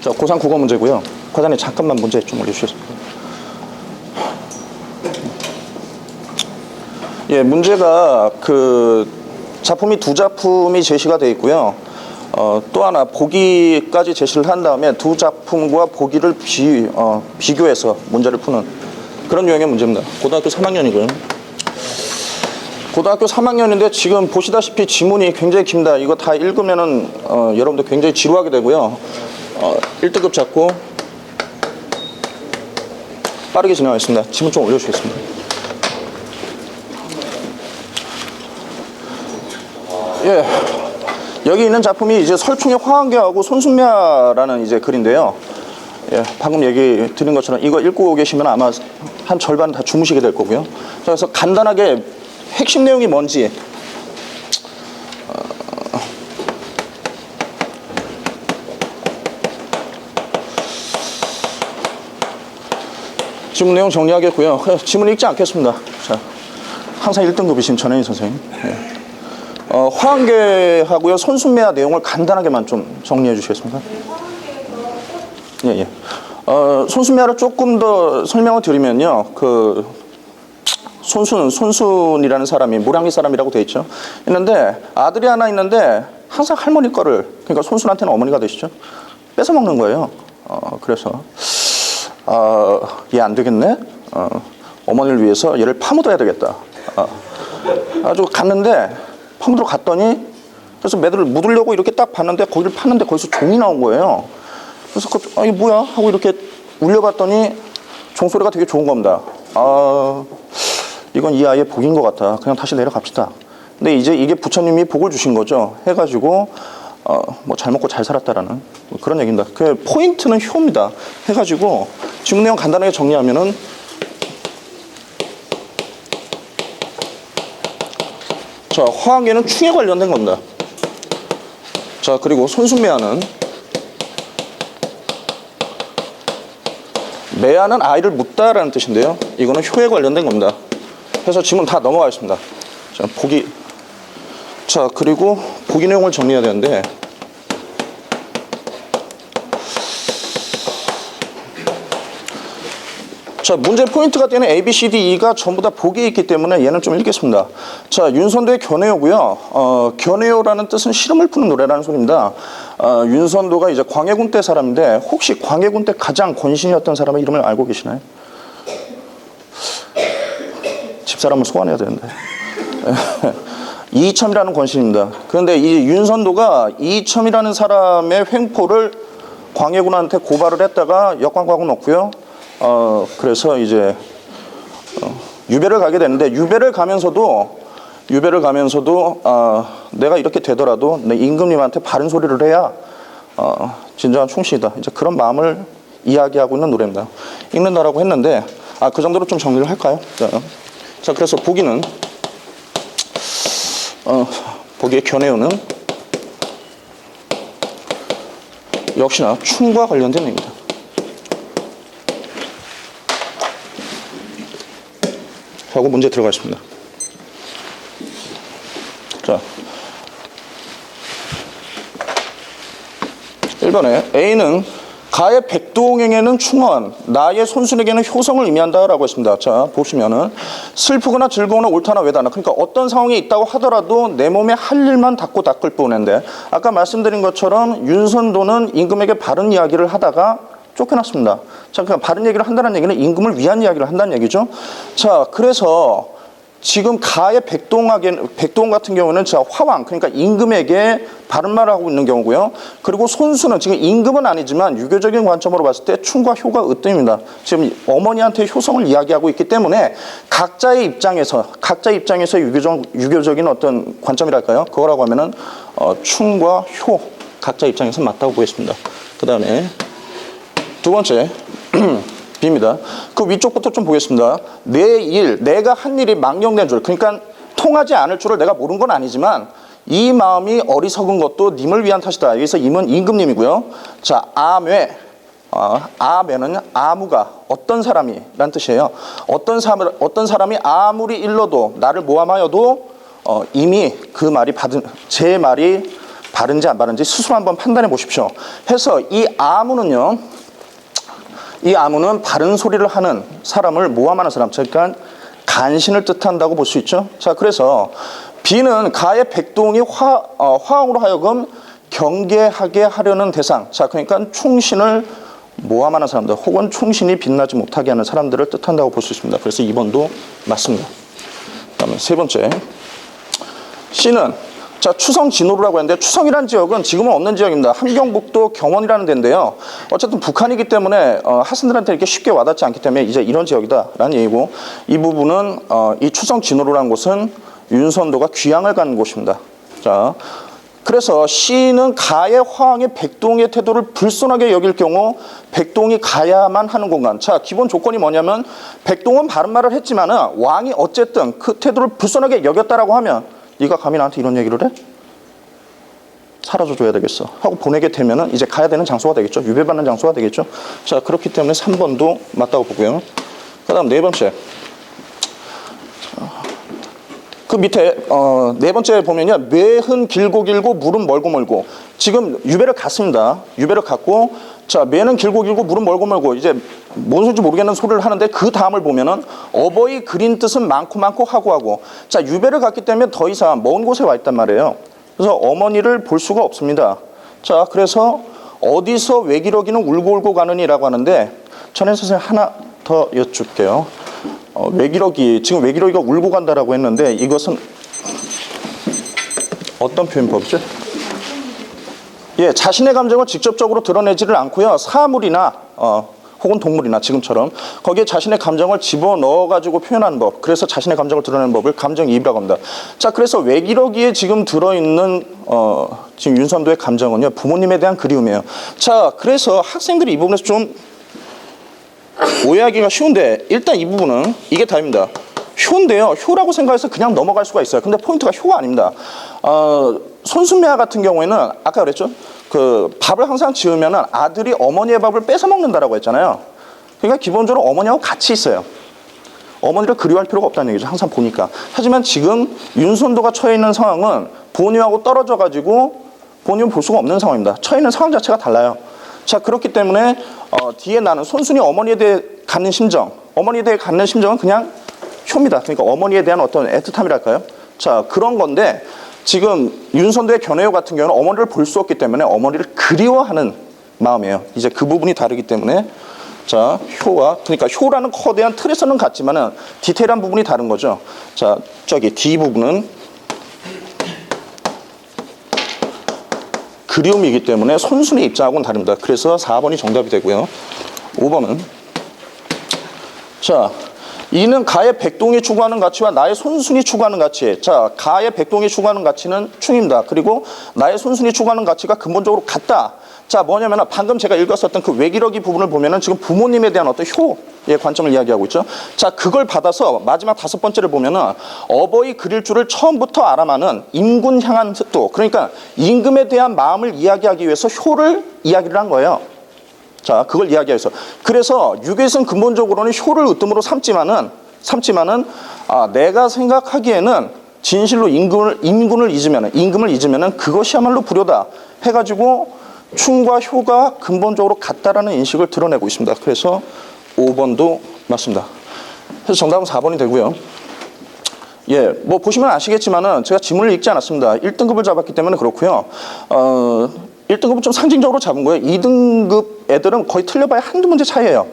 자, 고3 국어 문제고요. 과장님 잠깐만 문제 좀 올려주시겠습니까? 예, 문제가 그 작품이 두 작품이 제시가 되어 있고요. 또 하나 보기까지 제시를 한 다음에 두 작품과 보기를 비교해서 문제를 푸는 그런 유형의 문제입니다. 고등학교 3학년이고요. 고등학교 3학년인데 지금 보시다시피 지문이 굉장히 깁니다. 이거 다 읽으면은 여러분들 굉장히 지루하게 되고요. 1등급 잡고 빠르게 진행하겠습니다. 지문 좀 올려주겠습니다. 예, 여기 있는 작품이 이제 설충의 화환계하고 손순매화라는 이제 글인데요. 예, 방금 얘기 드린 것처럼 이거 읽고 계시면 아마 한 절반 다 주무시게 될 거고요. 그래서 간단하게 핵심 내용이 뭔지 지문 내용 정리하겠고요. 지문 읽지 않겠습니다. 자, 항상 1등급이신 전혜인 선생님. 예. 화환계하고요 손순매화 내용을 간단하게만 좀 정리해 주시겠습니까? 예. 손순매화를 조금 더 설명을 드리면요, 그 손순이라는 사람이 모량리 사람이라고 돼 있죠. 있는데 아들이 하나 있는데 항상 할머니 거를, 그러니까 손순한테는 어머니가 되시죠, 뺏어 먹는 거예요. 그래서 얘 안 되겠네. 어머니를 위해서 얘를 파묻어야 되겠다. 아주 갔는데 파묻으러 갔더니, 그래서 매듭을 묻으려고 이렇게 딱 봤는데 거기를 팠는데 거기서 종이 나온 거예요. 그래서 이게 뭐야 하고 이렇게 울려봤더니 종소리가 되게 좋은 겁니다. 이건 이 아이의 복인 것 같아. 그냥 다시 내려갑시다. 근데 이제 이게 부처님이 복을 주신 거죠. 해가지고 뭐 잘 먹고 잘 살았다라는 그런 얘기입니다. 그 포인트는 효입니다. 해가지고 지문 내용 간단하게 정리하면은, 자, 화환계는 충에 관련된 겁니다. 자, 그리고 손순매화는, 매화는 아이를 묻다라는 뜻인데요. 이거는 효에 관련된 겁니다. 그래서 지문 다 넘어가겠습니다. 자, 보기. 자, 그리고 보기 내용을 정리해야 되는데, 자, 문제 포인트가 되는 A, B, C, D, E가 전부 다 보기에 있기 때문에 얘는 좀 읽겠습니다. 자, 윤선도의 견해요고요. 견해요라는 뜻은 시름을 푸는 노래라는 소리입니다. 윤선도가 이제 광해군 때 사람인데, 혹시 광해군 때 가장 권신이었던 사람의 이름을 알고 계시나요? 집사람을 소환해야 되는데. 이이첨이라는 권신입니다. 그런데 이 윤선도가 이이첨이라는 사람의 횡포를 광해군한테 고발을 했다가 역관과금 넣고요. 그래서 이제 유배를 가게 되는데, 유배를 가면서도 내가 이렇게 되더라도 내 임금님한테 바른 소리를 해야 진정한 충신이다. 이제 그런 마음을 이야기하고 있는 노래입니다. 읽는다라고 했는데, 그 정도로 좀 정리를 할까요? 자, 그래서 보기는, 보기의 견해요는 역시나 충과 관련된 얘기입니다. 하고 문제 들어가겠습니다. 자, 1번에 A는 가의 백동에게는 충언, 나의 손순에게는 효성을 의미한다라고 했습니다. 자, 보시면은 슬프거나 즐거우나 옳다나 외다나, 그러니까 어떤 상황에 있다고 하더라도 내 몸에 할 일만 닦고 닦을 뿐인데, 아까 말씀드린 것처럼 윤선도는 임금에게 바른 이야기를 하다가 쫓겨났습니다. 자, 그러니까 바른 얘기를 한다는 얘기는 임금을 위한 이야기를 한다는 얘기죠. 자, 그래서 지금 가의 백동 같은 경우는 자, 화왕, 그러니까 임금에게 바른 말을 하고 있는 경우고요. 그리고 손수는 지금 임금은 아니지만 유교적인 관점으로 봤을 때 충과 효가 으뜸입니다. 지금 어머니한테 효성을 이야기하고 있기 때문에 각자의 입장에서 유교적인 어떤 관점이랄까요? 그거라고 하면은 충과 효, 각자 입장에서 맞다고 보겠습니다. 그 다음에 두 번째 B입니다. 그 위쪽부터 좀 보겠습니다. 내가 한 일이 망령된 줄, 그러니까 통하지 않을 줄을 내가 모른 건 아니지만 이 마음이 어리석은 것도 님을 위한 탓이다. 여기서 임은 임금님이고요. 자, 아매는 아무가 어떤 사람이 라는 뜻이에요. 어떤 사람이 아무리 일러도 나를 모함하여도 이미 그 말이 제 말이 바른지 안 바른지 스스로 한번 판단해 보십시오. 해서 이 아무는요, 이 아무는 바른 소리를 하는 사람을 모함하는 사람, 그러니까 간신을 뜻한다고 볼 수 있죠. 자, 그래서 B는 가의 백동이 화응으로 하여금 경계하게 하려는 대상. 자, 그러니까 충신을 모함하는 사람들 혹은 충신이 빛나지 못하게 하는 사람들을 뜻한다고 볼 수 있습니다. 그래서 2번도 맞습니다. 그다음에 세 번째 C는 자, 추성 진호루라고 했는데 추성이라는 지역은 지금은 없는 지역입니다. 함경북도 경원이라는 데인데요. 어쨌든 북한이기 때문에 학생들한테 이렇게 쉽게 와닿지 않기 때문에 이제 이런 지역이다라는 얘기고, 이 부분은 이 추성 진호루라는 곳은 윤선도가 귀향을 가는 곳입니다. 자, 그래서 C는 가의 화왕의 백동의 태도를 불손하게 여길 경우 백동이 가야만 하는 공간. 자, 기본 조건이 뭐냐면 백동은 바른 말을 했지만은 왕이 어쨌든 그 태도를 불손하게 여겼다라고 하면 네가 감히 나한테 이런 얘기를 해? 사라져줘야 되겠어 하고 보내게 되면은 이제 가야 되는 장소가 되겠죠. 유배받는 장소가 되겠죠. 자, 그렇기 때문에 3번도 맞다고 보고요. 그 다음 네 번째, 그 밑에 네 번째 보면요, 매은 길고 길고 물은 멀고 멀고. 지금 유배를 갔습니다. 유배를 갔고, 자, 매는 길고 길고 물은 멀고 멀고, 이제 뭔 소리인지 모르겠는 소리를 하는데 그 다음을 보면은 어버이 그린 뜻은 많고 많고 하고 하고. 자, 유배를 갔기 때문에 더 이상 먼 곳에 와 있단 말이에요. 그래서 어머니를 볼 수가 없습니다. 자, 그래서 어디서 외기러기는 울고 울고 가느니라고 하는데, 전에 선생님 하나 더 여쭙게요. 외기러기, 지금 외기러기가 울고 간다라고 했는데 이것은 어떤 표현법이죠? 예, 자신의 감정을 직접적으로 드러내지를 않고요, 사물이나 혹은 동물이나 지금처럼 거기에 자신의 감정을 집어넣어 가지고 표현하는 법, 그래서 자신의 감정을 드러내는 법을 감정이입이라고 합니다. 자, 그래서 외기러기에 지금 들어있는 지금 윤선도의 감정은요, 부모님에 대한 그리움이에요. 자, 그래서 학생들이 이 부분에서 좀 오해하기가 쉬운데, 일단 이 부분은 이게 답입니다. 효인데요, 효라고 생각해서 그냥 넘어갈 수가 있어요. 근데 포인트가 효가 아닙니다. 손순매화 같은 경우에는 아까 그랬죠, 그 밥을 항상 지으면 아들이 어머니의 밥을 뺏어 먹는다라고 했잖아요. 그러니까 기본적으로 어머니하고 같이 있어요. 어머니를 그리워할 필요가 없다는 얘기죠, 항상 보니까. 하지만 지금 윤선도가 처해 있는 상황은 부모님하고 떨어져 가지고 부모님을 볼 수가 없는 상황입니다. 처해 있는 상황 자체가 달라요. 자, 그렇기 때문에 뒤에 나는 손순이 어머니에 대해 갖는 심정, 어머니에 대해 갖는 심정은 그냥 효입니다. 그러니까 어머니에 대한 어떤 애틋함이랄까요? 자, 그런 건데 지금 윤선도의 견해효 같은 경우는 어머니를 볼 수 없기 때문에 어머니를 그리워하는 마음이에요. 이제 그 부분이 다르기 때문에, 자, 효와, 그러니까 효라는 거대한 틀에서는 같지만은 디테일한 부분이 다른 거죠. 자, 저기 D 부분은 그리움이기 때문에 손순의 입장하고는 다릅니다. 그래서 4번이 정답이 되고요. 5번은 자, 이는 가의 백동이 추구하는 가치와 나의 손순이 추구하는 가치. 자, 가의 백동이 추구하는 가치는 충입니다. 그리고 나의 손순이 추구하는 가치가 근본적으로 같다. 자, 뭐냐면 방금 제가 읽었었던 그 외기러기 부분을 보면은 지금 부모님에 대한 어떤 효의 관점을 이야기하고 있죠. 자, 그걸 받아서 마지막 5번째를 보면은 어버이 그릴 줄을 처음부터 알아마는 임군 향한 뜻도, 그러니까 임금에 대한 마음을 이야기하기 위해서 효를 이야기를 한 거예요. 자, 그걸 이야기하기 위해서. 그래서 유괴는 근본적으로는 효를 으뜸으로 삼지만은 내가 생각하기에는 진실로 임금을 잊으면은 그것이야말로 불효다 해가지고 충과 효가 근본적으로 같다라는 인식을 드러내고 있습니다. 그래서 5번도 맞습니다. 그래서 정답은 4번이 되고요. 예, 뭐 보시면 아시겠지만은 제가 지문을 읽지 않았습니다. 1등급을 잡았기 때문에 그렇고요. 1등급은 좀 상징적으로 잡은 거예요. 2등급 애들은 거의 틀려봐야 한두 문제 차이예요.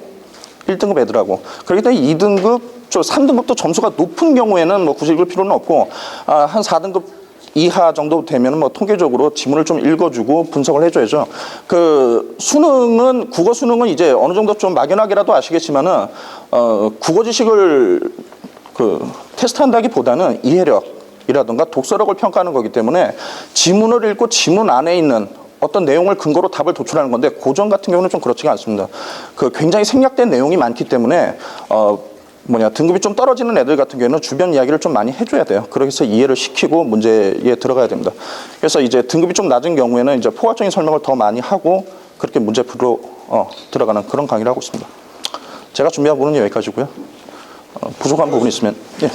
1등급 애들하고. 그렇기 때문에 2등급, 3등급도 점수가 높은 경우에는 뭐 굳이 읽을 필요는 없고, 한 4등급 이하 정도 되면 뭐 통계적으로 지문을 좀 읽어주고 분석을 해줘야죠. 그 수능은, 국어 수능은 이제 어느 정도 좀 막연하게라도 아시겠지만은 국어 지식을 그 테스트한다기보다는 이해력이라든가 독서력을 평가하는 거기 때문에 지문을 읽고 지문 안에 있는 어떤 내용을 근거로 답을 도출하는 건데, 고전 같은 경우는 좀 그렇지가 않습니다. 그 굉장히 생략된 내용이 많기 때문에 등급이 좀 떨어지는 애들 같은 경우는 주변 이야기를 좀 많이 해줘야 돼요. 그래서 이해를 시키고 문제에 들어가야 됩니다. 그래서 이제 등급이 좀 낮은 경우에는 이제 포괄적인 설명을 더 많이 하고 그렇게 문제풀이로 들어가는 그런 강의를 하고 있습니다. 제가 준비한 부분은 여기까지고요. 부족한 부분이 있으면 예.